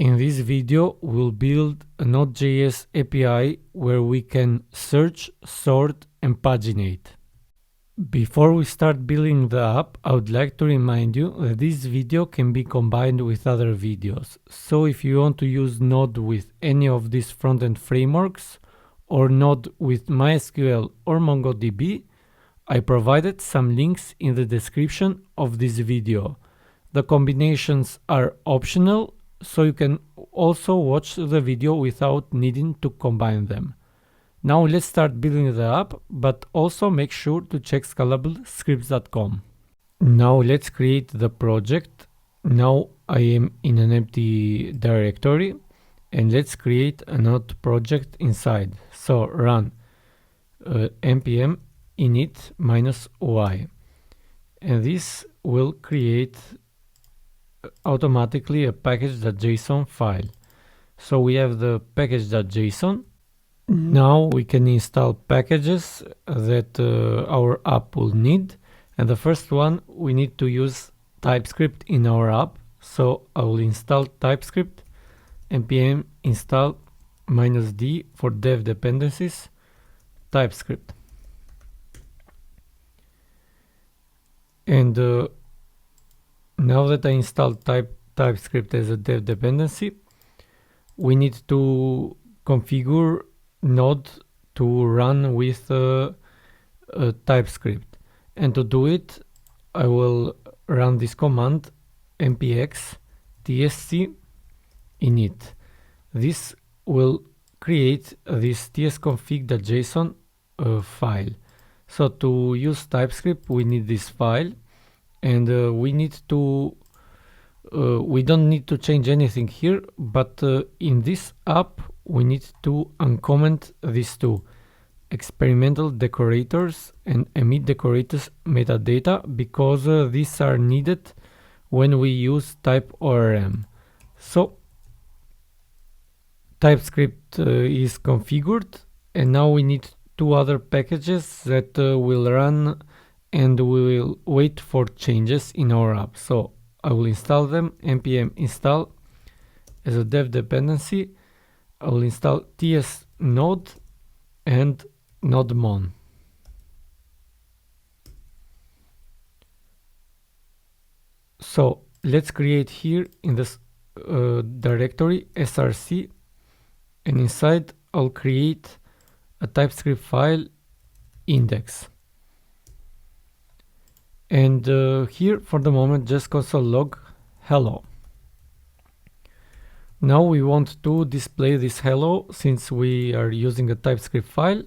In this video, we'll build a Node.js API where we can search, sort, and paginate. Before we start building the app, I would like to remind you that this video can be combined with other videos. So if you want to use Node with any of these front-end frameworks, or Node with MySQL or MongoDB, I provided some links in the description of this video. The combinations are optional, so you can also watch the video without needing to combine them. Now let's start building the app, but also make sure to check scalablescripts.com. Now let's create the project. Now I am in an empty directory, and let's create a Node project inside. So run npm init -y, and this will create automatically a package.json file. So we have the package.json. Now we can install packages that our app will need, and the first one, we need to use TypeScript in our app. So I will install TypeScript, npm install -d for dev dependencies, TypeScript. And now that I installed TypeScript as a dev dependency, we need to configure Node to run with TypeScript. And to do it, I will run this command npx tsc init. This will create this tsconfig.json file. So to use TypeScript, we need this file, and we don't need to change anything here, but in this app we need to uncomment these two, experimental decorators and emit decorators metadata, because these are needed when we use TypeORM. So TypeScript is configured, and now we need two other packages that will run, and we will wait for changes in our app. So I will install them, npm install as a dev dependency. I will install tsnode and nodemon. So let's create here in this directory src, and inside I'll create a TypeScript file index. And here for the moment just console log hello. Now we want to display this hello since we are using a TypeScript file,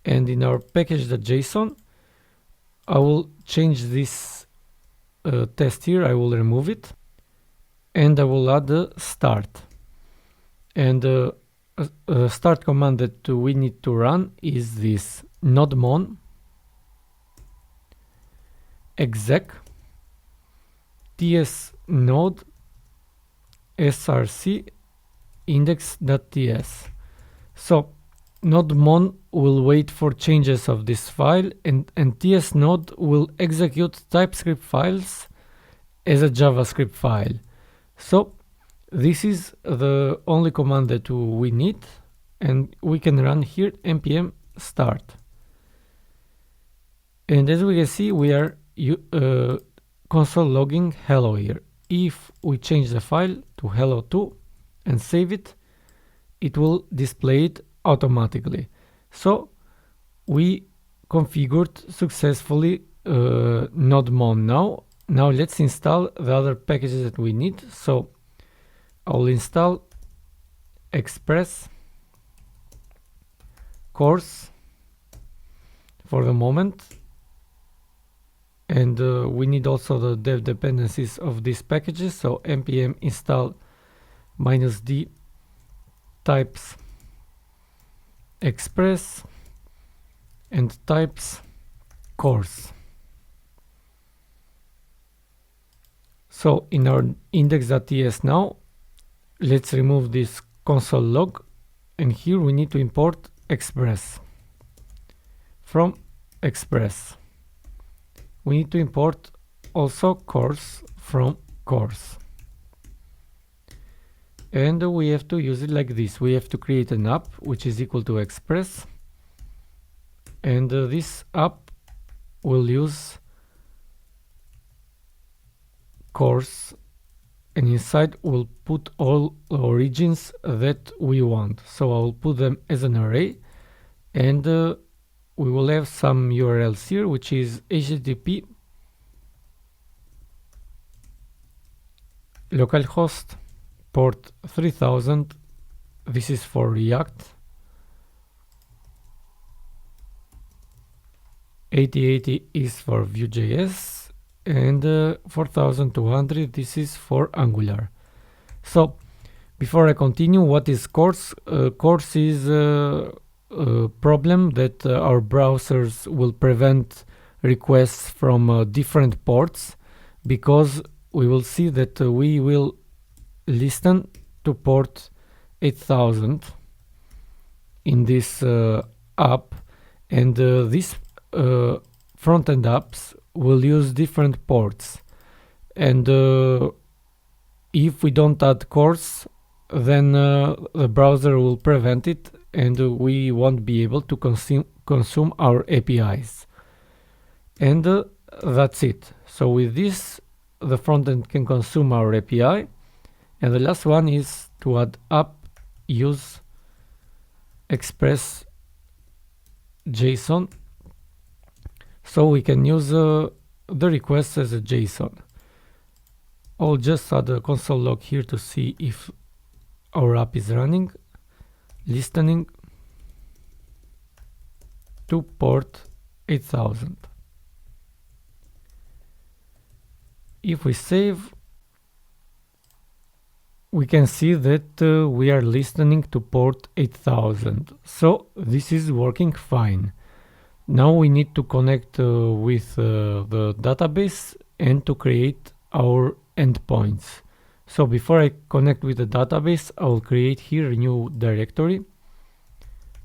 and in our package.json I will change this test here. I will remove it, and I will add the start. And the start command that we need to run is this nodemon exec tsnode src index.ts. So nodemon will wait for changes of this file, and tsnode will execute TypeScript files as a JavaScript file. So this is the only command that we need, and we can run here npm start. And as we can see, we are console logging hello here. If we change the file to hello2 and save it, it will display it automatically. So we configured successfully nodemon now. Now let's install the other packages that we need. So I'll install express course for the moment, and we need also the dev dependencies of these packages. So npm install -d types express and types course. So in our index.ts now, let's remove this console log, and here we need to import express. From express we need to import also course from course. and we have to use it like this. We have to create an app which is equal to express, and this app will use course, and inside we'll put all the origins that we want. So I'll put them as an array, and we will have some URLs here, which is HTTP localhost port 3000. This is for React. 8080 is for Vue.js, and 4200, this is for Angular. So before I continue, what is course? Course is a problem that our browsers will prevent requests from different ports, because we will see that we will listen to port 8000 in this app, and this front-end apps will use different ports, and if we don't add course, then the browser will prevent it, and we won't be able to consume our APIs. And that's it. So with this, the frontend can consume our API. And the last one is to add app use express JSON, so we can use the request as a JSON. I'll just add a console log here to see if our app is running. Listening to port 8000. If we save, we can see that we are listening to port 8000. So this is working fine. Now we need to connect with the database and to create our endpoints. So before I connect with the database, I will create here a new directory,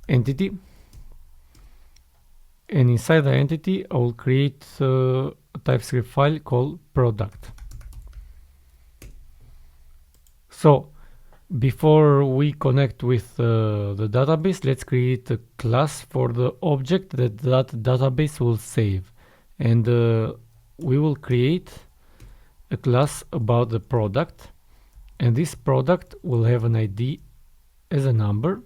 entity, and inside the entity I will create a TypeScript file called product. So before we connect with the database, let's create a class for the object that database will save, and we will create a class about the product, and this product will have an ID as a number,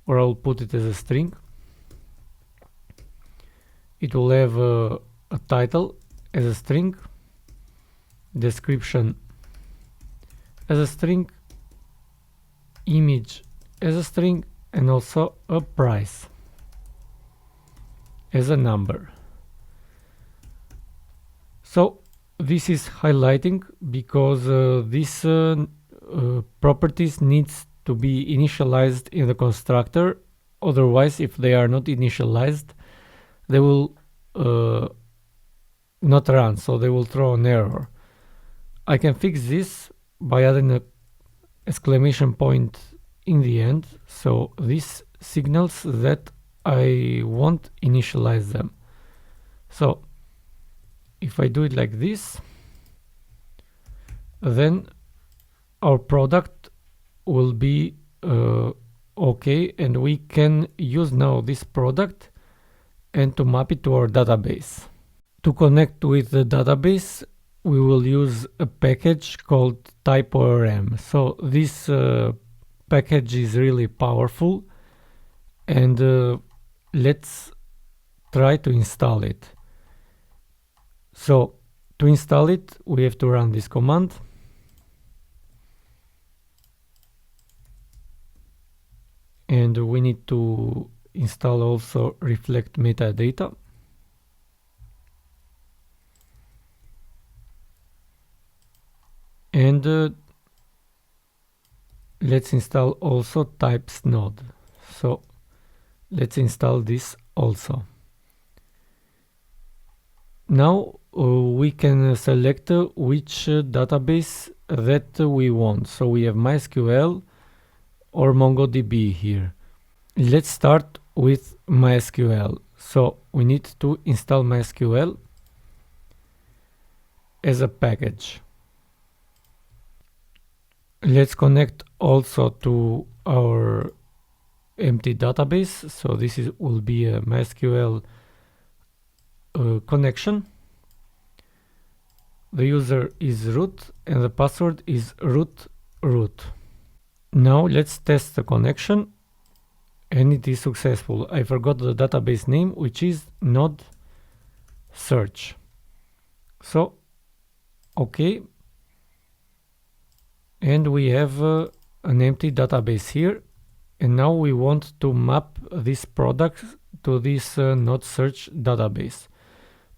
or I'll put it as a string. It will have a title as a string, description as a string, image as a string, and also a price as a number. So this is highlighting because this properties needs to be initialized in the constructor. Otherwise, if they are not initialized, they will not run, so they will throw an error. I can fix this by adding an exclamation point in the end, so this signals that I won't initialize them. So if I do it like this, then our product will be okay, and we can use now this product and to map it to our database. To connect with the database, we will use a package called TypeORM. So this package is really powerful, and let's try to install it. So to install it, we have to run this command. And we need to install also reflect metadata. And let's install also types node. So let's install this also. Now we can select which database that we want. So we have MySQL or MongoDB here. Let's start with MySQL. So we need to install MySQL as a package. Let's connect also to our empty database. So this will be a MySQL connection. The user is root and the password is root. Now let's test the connection, and it is successful. I forgot the database name, which is node search. So okay, and we have an empty database here, and now we want to map this product to this node search database.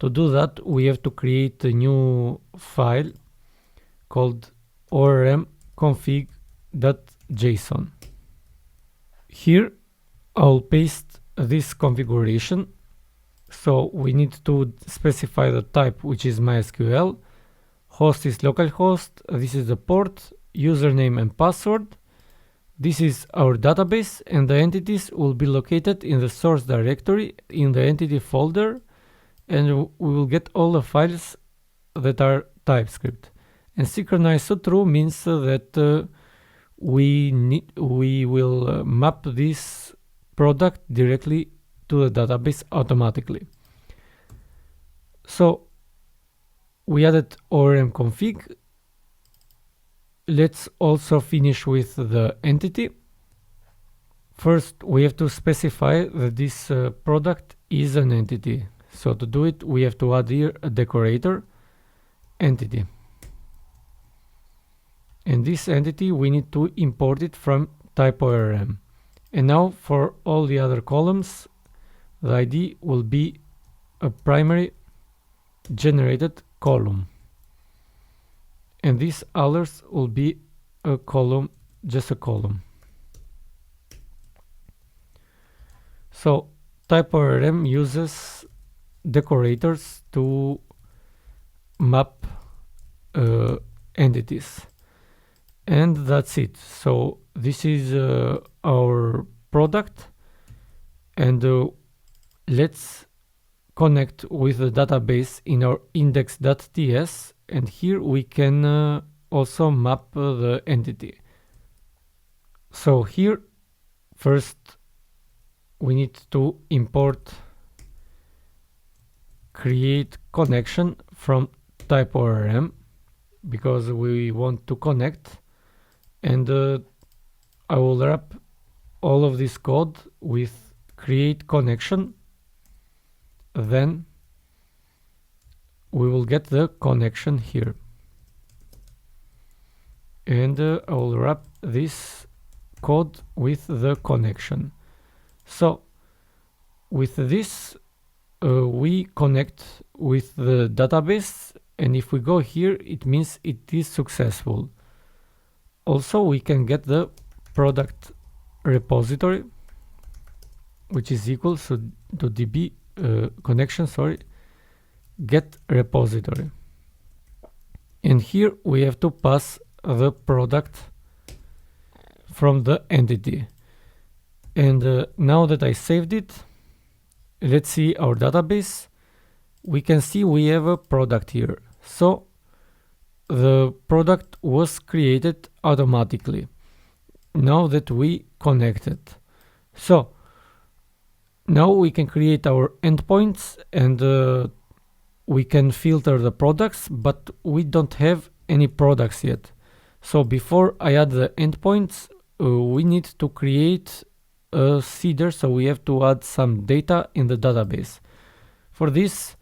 To do that, we have to create a new file called orm-config.json. Here I'll paste this configuration. So we need to specify the type, which is MySQL, host is localhost, this is the port, username and password. This is our database, and the entities will be located in the source directory in the entity folder, and we will get all the files that are TypeScript. And synchronize to true means that we will map this product directly to the database automatically. So we added orm config. Let's also finish with the entity. First, we have to specify that this product is an entity. So to do it, we have to add here a decorator entity. And this entity, we need to import it from TypeORM. And now for all the other columns, the ID will be a primary generated column. And these others will be a column, just a column. So TypeORM uses decorators to map entities. And that's it. So this is our product, and let's connect with the database in our index.ts, and here we can also map the entity. So here first we need to import create connection from TypeORM because we want to connect, and I will wrap all of this code with create connection. Then we will get the connection here, and I will wrap this code with the connection. So with this we connect with the database, and if we go here, it means it is successful. Also, we can get the product repository, which is equal to db connection, get repository. And here we have to pass the product from the entity. And now that I saved it, let's see our database. We can see we have a product here. So the product was created automatically now that we connected. So now we can create our endpoints, and we can filter the products, but we don't have any products yet. So before I add the endpoints, we need to create a seeder, so we have to add some data in the database. For this,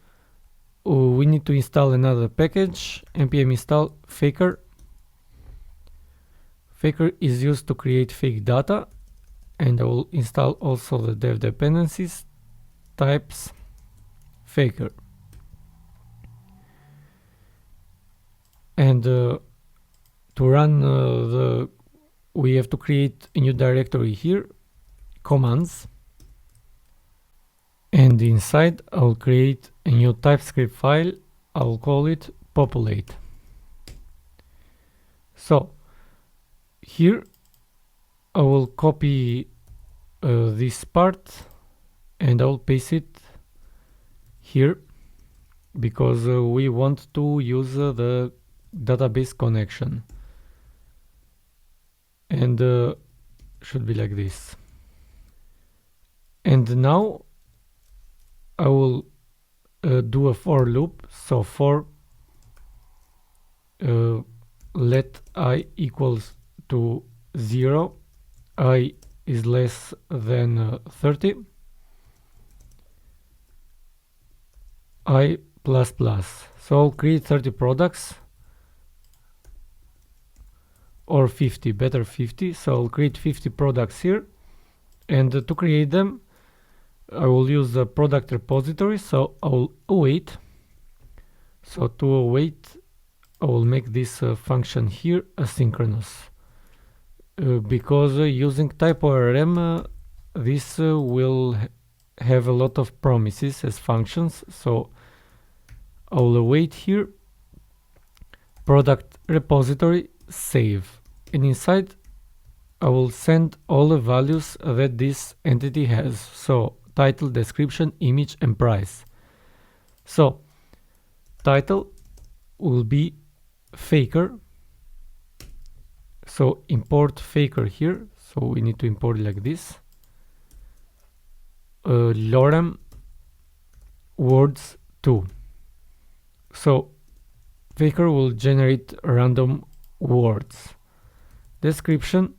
we need to install another package, npm install faker. Faker is used to create fake data, and I will install also the dev dependencies types faker. And to run we have to create a new directory here, commands, and inside I'll create a new TypeScript file. I'll call it populate. So here I will copy this part and I'll paste it here because we want to use the database connection. and should be like this. And now I will do a for loop. So for let I equals to 0, I is less than 30, I plus plus. So I'll create 30 products, or 50, better 50. So I'll create 50 products here, and to create them I will use the product repository. So I'll await. So to await, I will make this function here asynchronous, because using TypeORM this will have a lot of promises as functions. So I'll await here product repository save, and inside I will send all the values that this entity has. So title, description, image, and price. So title will be faker. So import faker here. So we need to import it like this. Lorem words 2. So faker will generate random words. Description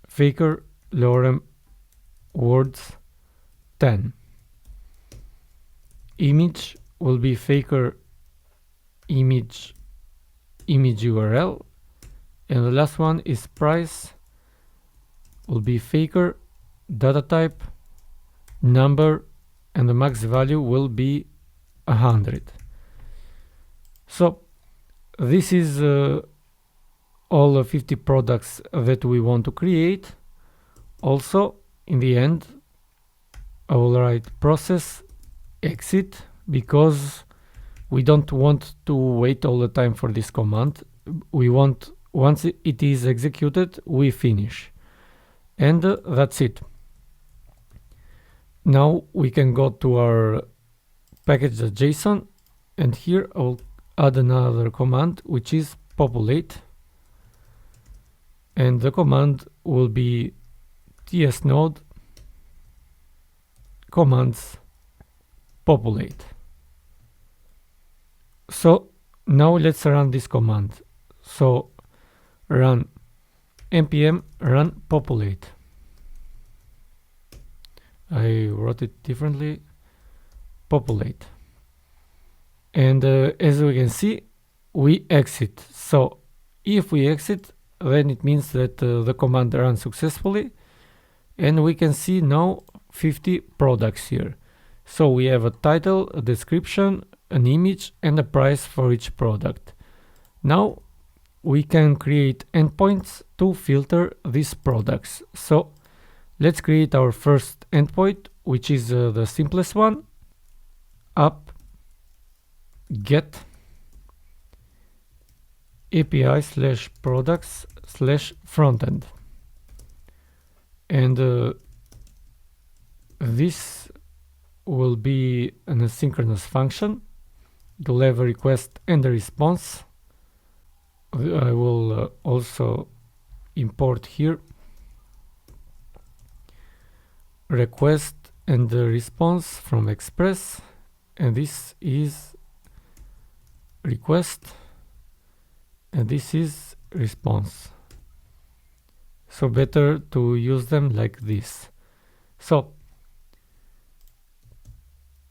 faker lorem words 10. Image will be faker image URL, and the last one is price will be faker data type number, and the max value will be 100. So this is all the 50 products that we want to create. Also, in the end, I will write process exit, because we don't want to wait all the time for this command. We want, once it is executed, we finish. And that's it. Now we can go to our package.json, and here I'll add another command, which is populate. And the command will be tsnode commands populate. So now let's run this command. So run npm run populate. I wrote it differently. Populate. And as we can see, we exit. So if we exit, then it means that the command runs successfully, and we can see now 50 products here. So we have a title, a description, an image, and a price for each product. Now we can create endpoints to filter these products. So let's create our first endpoint, which is the simplest one. App get API /products /frontend, and this will be an asynchronous function. It will have a request and a response. I will also import here request and the response from Express, and this is request and this is response. So better to use them like this. So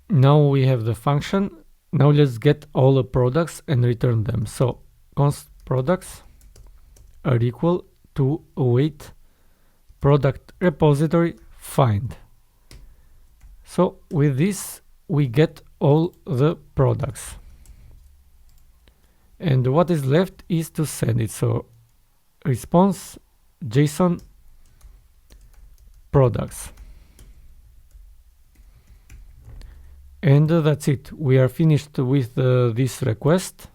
now we have the function. Now let's get all the products and return them. So const products are equal to await product repository find. So with this we get all the products, and what is left is to send it. So response JSON products, and that's it. We are finished with this request.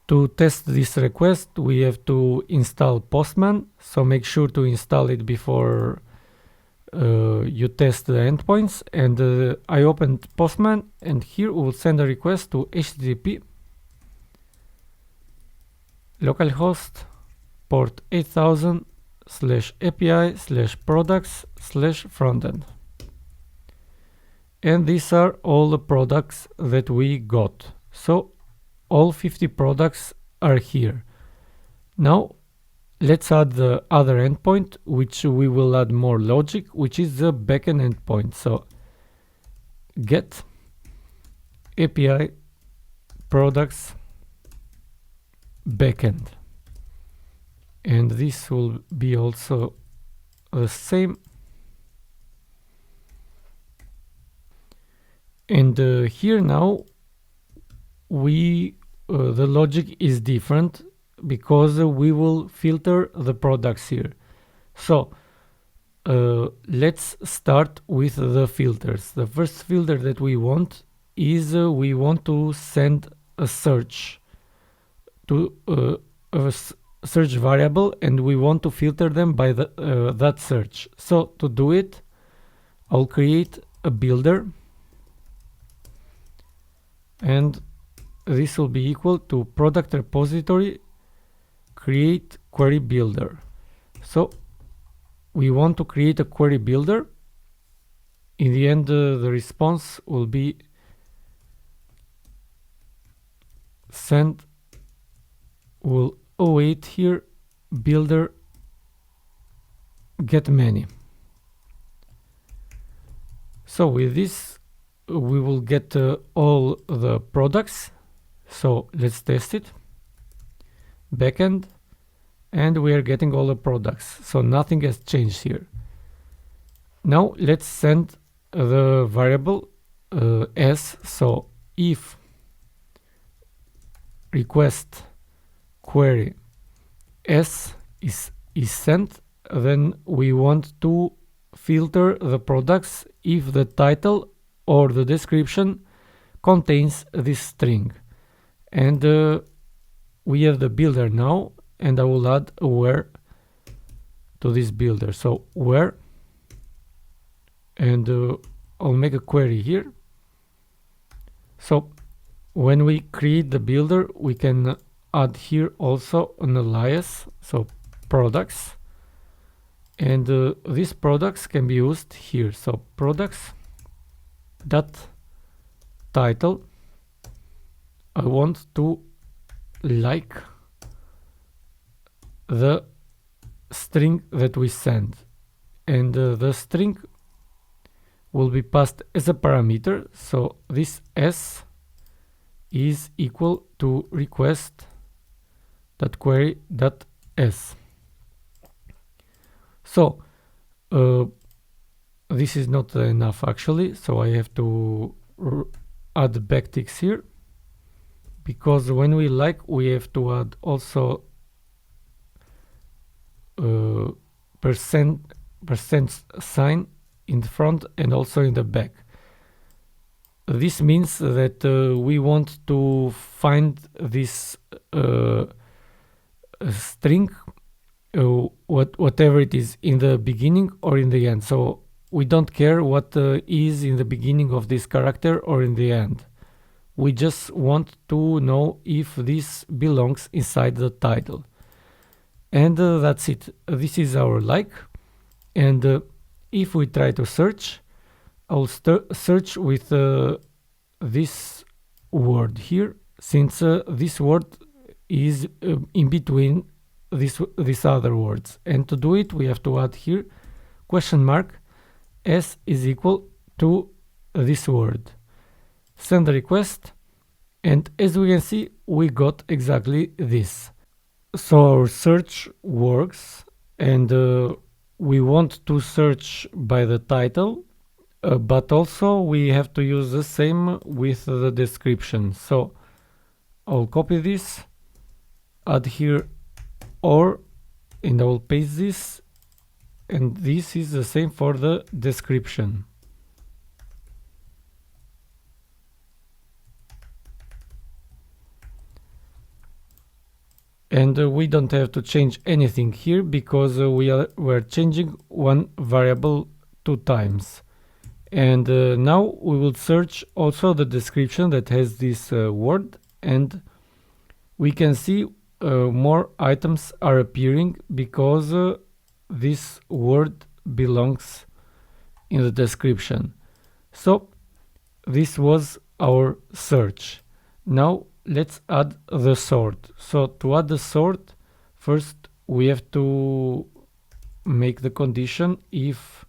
To test this request, we have to install Postman, so make sure to install it before you test the endpoints. And I opened Postman, and here we will send a request to http localhost port 8000 /API/products/frontend. And these are all the products that we got. So all 50 products are here. Now let's add the other endpoint, which we will add more logic, which is the backend endpoint. So get API products backend, and this will be also the same. And here now we the logic is different because we will filter the products here. So let's start with the filters. The first filter that we want is we want to send a search to a search variable, and we want to filter them by that search. So to do it, I'll create a builder, and this will be equal to product repository create query builder. So we want to create a query builder. In the end, the response will be send will await here builder get many. So with this we will get all the products. So let's test it. Backend, and we are getting all the products, so nothing has changed here. Now let's send the variable s. So if request query s is sent, then we want to filter the products if the title or the description contains this string. And we have the builder now, and I will add a where to this builder. So where, and I'll make a query here. So when we create the builder, we can add here also an alias, so products, and these products can be used here. So products dot title, I want to like the string that we send, and the string will be passed as a parameter. So this s is equal to request that query dot s. So this is not enough actually, so I have to add backticks here, because when we like, we have to add also percent sign in the front and also in the back. This means that we want to find this string, whatever it is, in the beginning or in the end. So we don't care what is in the beginning of this character or in the end. We just want to know if this belongs inside the title. And that's it. This is our like. And if we try to search, I'll search with this word here, since this word is in between these other words. And to do it, we have to add here question mark s is equal to this word. Send the request, and as we can see, we got exactly this. So our search works, and we want to search by the title, but also we have to use the same with the description. So I'll copy this, add here or, and I will paste this, and this is the same for the description. And we don't have to change anything here, because we're changing one variable 2 times. And now we will search also the description that has this word, and we can see more items are appearing because this word belongs in the description. So this was our search. Now let's add the sort. So to add the sort, first we have to make the condition if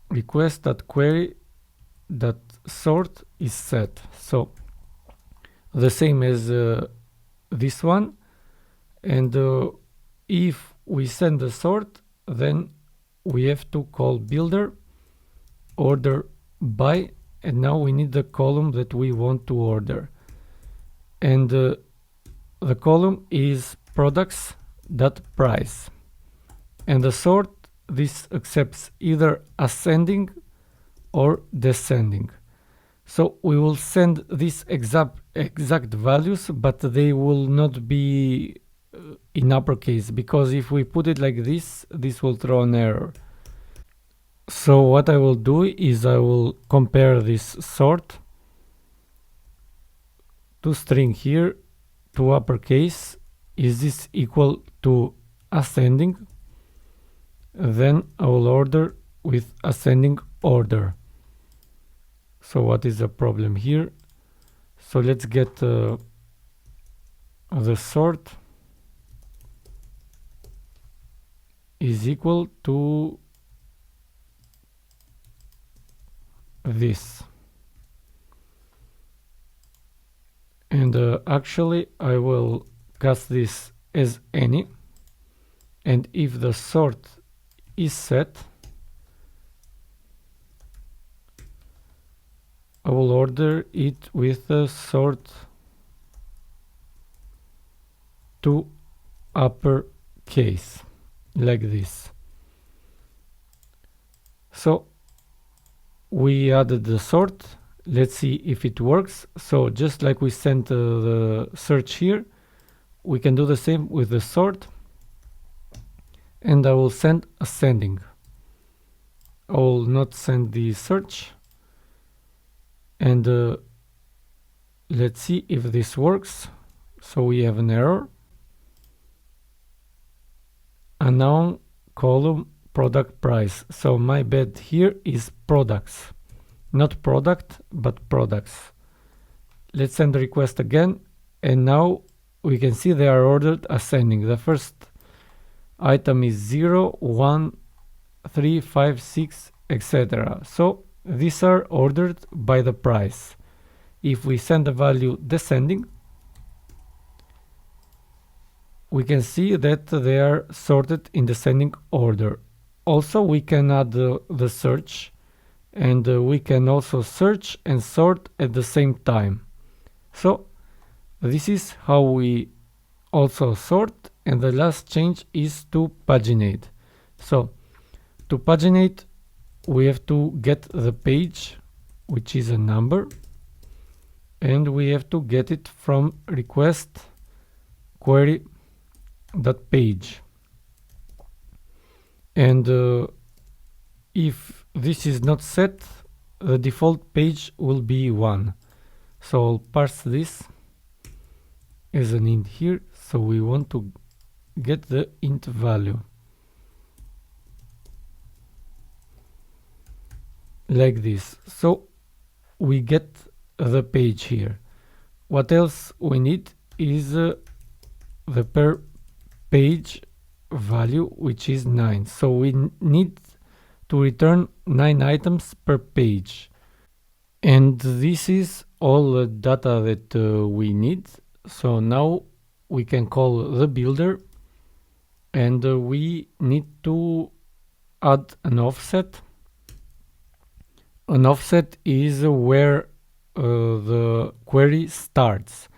request.query.sort is set. So the same as this one, and if we send the sort, then we have to call builder order by, and now we need the column that we want to order, and the column is products.price, and the sort, this accepts either ascending or descending. So we will send these exact values, but they will not be in uppercase, because if we put it like this will throw an error. So what I will do is I will compare this sort to string here to uppercase. Is this equal to ascending? Then I will order with ascending order. So what is the problem here? So let's get the sort is equal to this, and actually I will cast this as any, and if the sort is set, I will order it with a sort to uppercase, like this. So we added the sort. Let's see if it works. So just like we sent the search here, we can do the same with the sort, and I will send ascending. I will not send the search, and let's see if this works. So we have an error. Unknown column product price. So my bad here is products, not product but products. Let's send the request again, and now we can see they are ordered ascending. The first item is 0, 1, 3, 5, 6, etc. So these are ordered by the price. If we send the value descending, we can see that they are sorted in descending order. Also, we can add the search, and we can also search and sort at the same time. So this is how we also sort, and the last change is to paginate. So to paginate, we have to get the page, which is a number, and we have to get it from request query.page. And if this is not set, the default page will be 1. So I'll parse this as an int here. So we want to get the int value, like this. So we get the page here. What else we need is the per page value, which is 9. So we need to return 9 items per page, and this is all the data that we need. So now we can call the builder, and we need to add an offset. An offset is where the query starts.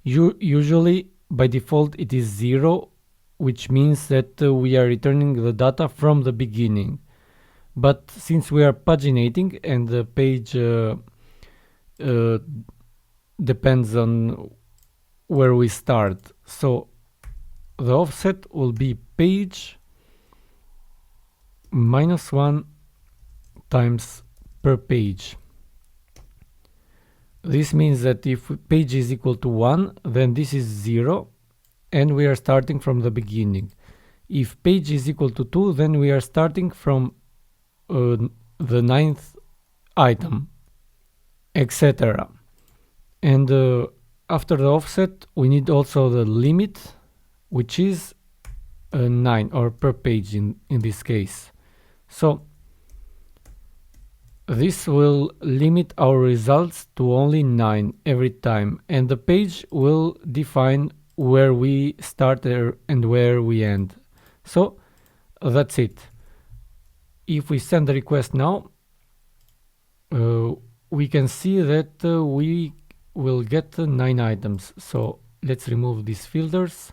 Usually by default it is 0, which means that we are returning the data from the beginning. But since we are paginating and the page depends on where we start, so the offset will be page -1 times per page. This means that if page is equal to 1, then this is 0, and we are starting from the beginning. If page is equal to 2, then we are starting from the 9th item, etc. And after the offset, we need also the limit, which is 9, or per page in this case. So this will limit our results to only 9 every time, and the page will define where we start and where we end. So that's it. If we send the request now, we can see that we will get 9 items. So let's remove these filters,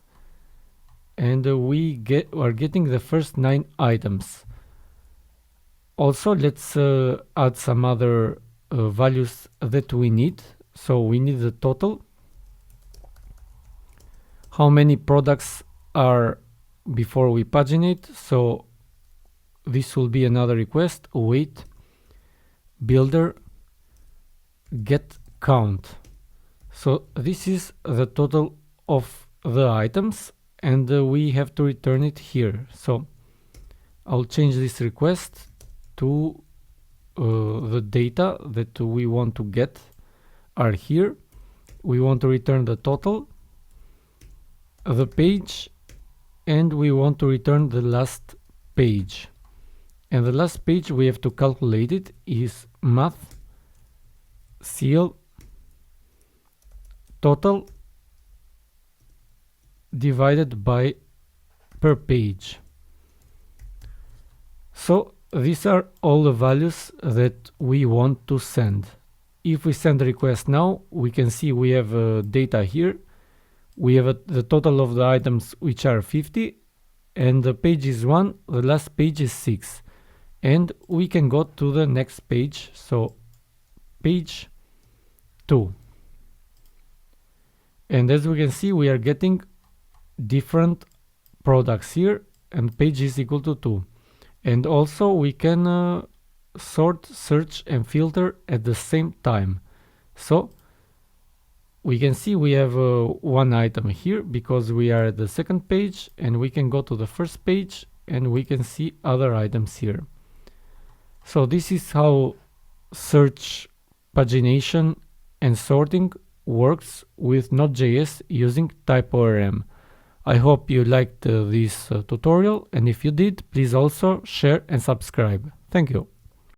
and we are getting the first 9 items. Also, let's add some other values that we need. So we need the total, how many products are before we paginate. So this will be another request, await builder get count. So this is the total of the items, and we have to return it here. So I'll change this request to the data that we want to get are here. We want to return the total, the page, and we want to return the last page. And the last page we have to calculate it is math CL total divided by per page. So these are all the values that we want to send. If we send the request now, we can see we have data here. We have the total of the items, which are 50, and the page is 1, the last page is 6. And we can go to the next page, so page 2. And as we can see, we are getting different products here, and page is equal to 2. And also we can sort, search, and filter at the same time. So we can see we have one item here because we are at the second page, and we can go to the first page and we can see other items here. So this is how search, pagination, and sorting works with Node.js using TypeORM. I hope you liked this tutorial, and if you did, please also share and subscribe. Thank you.